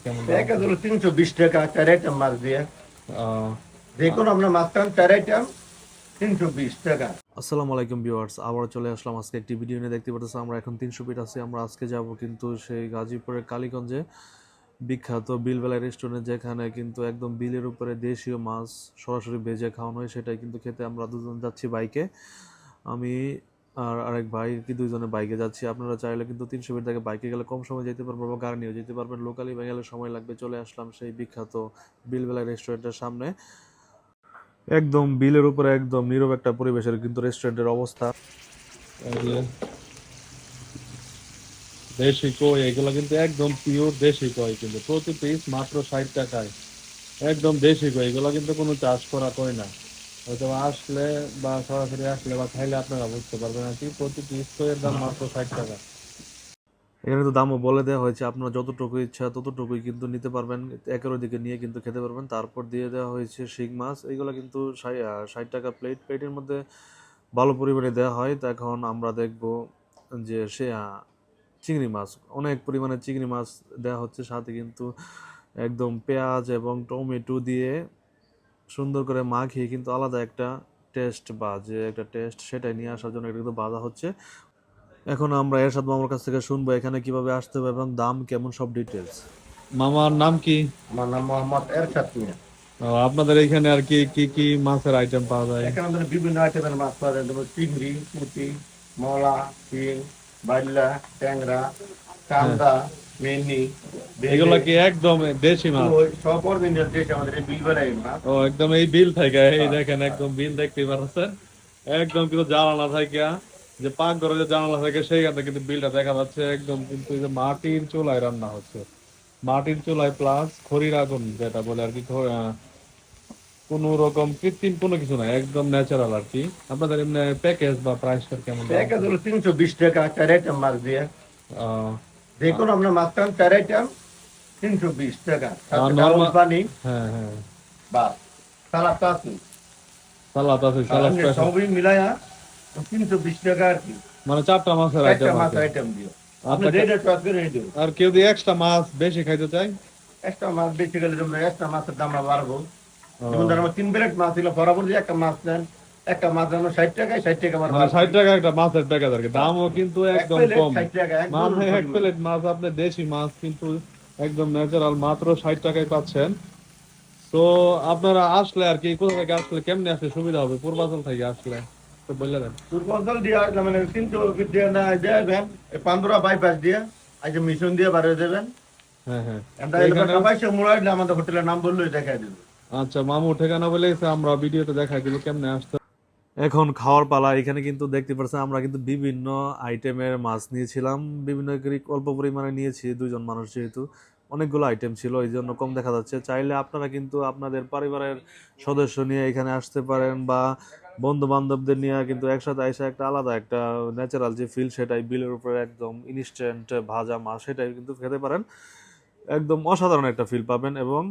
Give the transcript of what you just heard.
কেমন দাম? প্যাকেজ হলো 320 টাকা, 4 আইটেম মাছ দিয়ে। আহ, দেখুন আপনার মাছ খান 4 আইটেম, 320 টাকা। আসসালামু আলাইকুম ভিউয়ার্স, আবার চলে আসলাম আজকে একটি ভিডিও নিয়ে। দেখতে পাচ্ছেন আমরা এখন 300 ফিট আছি। আমরা আজকে যাব কিন্তু সেই গাজীপুরের কালীগঞ্জে বিখ্যাত বিলবেলা রেস্টুরেন্ট, যেখানে কিন্তু একদম বিলের উপরে দেশীয় মাছ সরাসরি ভেজে খাওয়ানো হয়। সেটাই কিন্তু খেতে আমরা দুজন যাচ্ছি বাইকে। আমি আর আরেক ভাই কি দুইজনে বাইকে যাচ্ছি। আপনারা চাইলে কিন্তু 300 ফিট থেকে বাইকে গেলে কম সময় যেতে পারবেন বা গাড়ি নিয়েও যেতে পারবেন। লোকালি গেলে সময় লাগবে। চলে আসলাম সেই বিখ্যাত বিলবেলা রেস্টুরেন্টের সামনে। একদম বিলের উপরে একদম নীরব একটা পরিবেশের কিন্তু রেস্টুরেন্টের অবস্থা। এই যে দেশি কই, এগুলো কিন্তু একদম পিওর দেশি কই, কিন্তু প্রতি পিস মাত্র 60 টাকায়। একদম দেশি কই, এগুলো কিন্তু কোনো চাষ করা কই না। হয়তো আসলে বা সরাসরি আসলে বা খাইলে আপনারা বুঝতে পারবেন আর কি। প্রতি পিস কইয়ের দাম মাত্র 60 টাকা। এখানে তো দামও বলে দেওয়া হয়েছে, আপনারা যতটুকু ইচ্ছা ততটুকুই কিন্তু নিতে পারবেন। একের দিকে নিয়ে কিন্তু খেতে পারবেন। তারপর দিয়ে দেওয়া হয়েছে শিং মাছ। এইগুলো কিন্তু 60 টাকা প্লেট। প্লেটের মধ্যে ভালো পরিমাণে দেওয়া হয়। তো এখন আমরা দেখব যে সে চিংড়ি মাছ, অনেক পরিমাণে চিংড়ি মাছ দেওয়া হচ্ছে। সাথে কিন্তু একদম পেঁয়াজ এবং টমেটো দিয়ে সুন্দর করে মাখিয়ে কিন্তু আলাদা একটা টেস্ট বা যে একটা টেস্ট সেটাই নিয়ে আসার জন্য এটা কিন্তু বাধা হচ্ছে। এখন আমরা এরশাদ মামার কাছ থেকে শুনবো এখানে কিভাবে আসতে হবে এবং দাম কেমন, সব ডিটেলস। মামার নাম কি? আমার নাম মোহাম্মদ এরশাদ মিয়া। আপনাদের এখানে আর কি কি কি মাছের আইটেম পাওয়া যায়? এখানে আমাদের বিভিন্ন আইটেমের মাছ পাওয়া যায়, যেমন চিংড়ি, পুঁটি, মলা, শিং, বাইলা, ট্যাংরা, হ্যাঁ, কান্দা, মেনি, বেলে, এগুলা কি একদম দেশি মাছ? কই, সব অরিজিনাল দেশে আমাদের এই বিল বেলায় মাছ। ও একদম এই বিল থেকে, এই দেখেন একদম বিল দেখতে পাচ্ছেন। একদম কিন্তু জানালা থেকে, যে পাকঘরে যে জানালা থেকে সেইখানে কিন্তু বিলটা দেখা যাচ্ছে। একদম কিন্তু এই যে মাটির চুলায় রান্না হচ্ছে, মাটির চুলায় প্লাস খড়ির আগুন যেটা বলে আর কি। কোন রকম কৃত্রিম কোনো কিছু নাই, একদম ন্যাচারাল আর কি। আপনাদের এমনি প্যাকেজ বা প্রাইসটা কেমন দাম? প্যাকেজ হলো 320 টাকা, 4 আইটেম মাছ দিয়ে। আহ দেখুন আপনার মাছ খান 4 আইটেম, 320 টাকা, সাথে ডাবল নর্মাল। পানি, হ্যাঁ হ্যাঁ, বাস, সালাদ আছে। সালাদ আছে, আর সালাদ এমনি স্পেশাল। সবই মিলাইয়া 320 টাকা আর কি। মানে 4টা মাছের চারটা আইটেম আর মাছ কি। আইটেম দিও, আপনি আচ্ছা, রেডে চয়েস করে রেডি। আর কেউ যদি এক্সট্রা মাছ বেশি খাইতে চায়? একটা মাছ বেশি গেলে যেমন একটা মাছের দাম বাড়বো। যেমন ও, ধর আমার 3 প্লেট মাছ ছিল বরাবর, যে একটা মাছ নেন, একটা মাছ যেমন 60 টাকায়, 60 টাকা আমার মানে বাড়বে। 60 টাকা একটা মাছের প্যাকেজ আর কি। দামও কিন্তু এক একদম প্লেট কম। 60 টাকা, একদম মানে এক পরিমাণ। প্লেট মাছ, আপনি দেশি মাছ কিন্তু একদম ন্যাচারাল মাত্র 60 টাকায় পাচ্ছেন। তো আপনারা আসলে আর কি, কোথা থেকে আসলে কেমনে আসলে সুবিধা হবে? পূর্বাচল থেকে আসলে তো বললে দেন। পূর্বাঞ্চল দিয়ে আসলে মানে 300 ফিট দিয়ে না দেবেন, পান্দুরা বাইপাস দিয়ে আজ মিশন দিয়ে বাড়িয়ে দেবেন। হ্যাঁ হ্যাঁ, আমরা তো এলাকা এখানে সবাই সে মোড়াইলে আমাদের হোটেলের নাম বললেই দেখাই দেবে। আচ্ছা, মামু ঠিকানা বলে আমরা ভিডিওতে দেখাই দিব কেমনে আসতে। এখন খাওয়ার পালা। এখানে কিন্তু দেখতে পাচ্ছেন আমরা কিন্তু বিভিন্ন আইটেমের মাছ নিয়েছিলাম। বিভিন্ন অল্প পরিমাণে নিয়েছি, দুইজন মানুষ যেহেতু অনেকগুলো আইটেম ছিল, এই জন্য কম দেখা যাচ্ছে। চাইলে আপনারা কিন্তু আপনাদের পরিবারের সদস্য নিয়ে এখানে আসতে পারেন বা বন্ধু বান্ধবদের নিয়ে কিন্তু একসাথে এসে একটা আলাদা একটা ন্যাচারাল যে ফিল, সেটাই বিলের উপরে একদম ইনস্ট্যান্ট ভাজা মাছ সেটাই কিন্তু খেতে পারেন। একদম অসাধারণ একটা ফিল পাবেন। এবং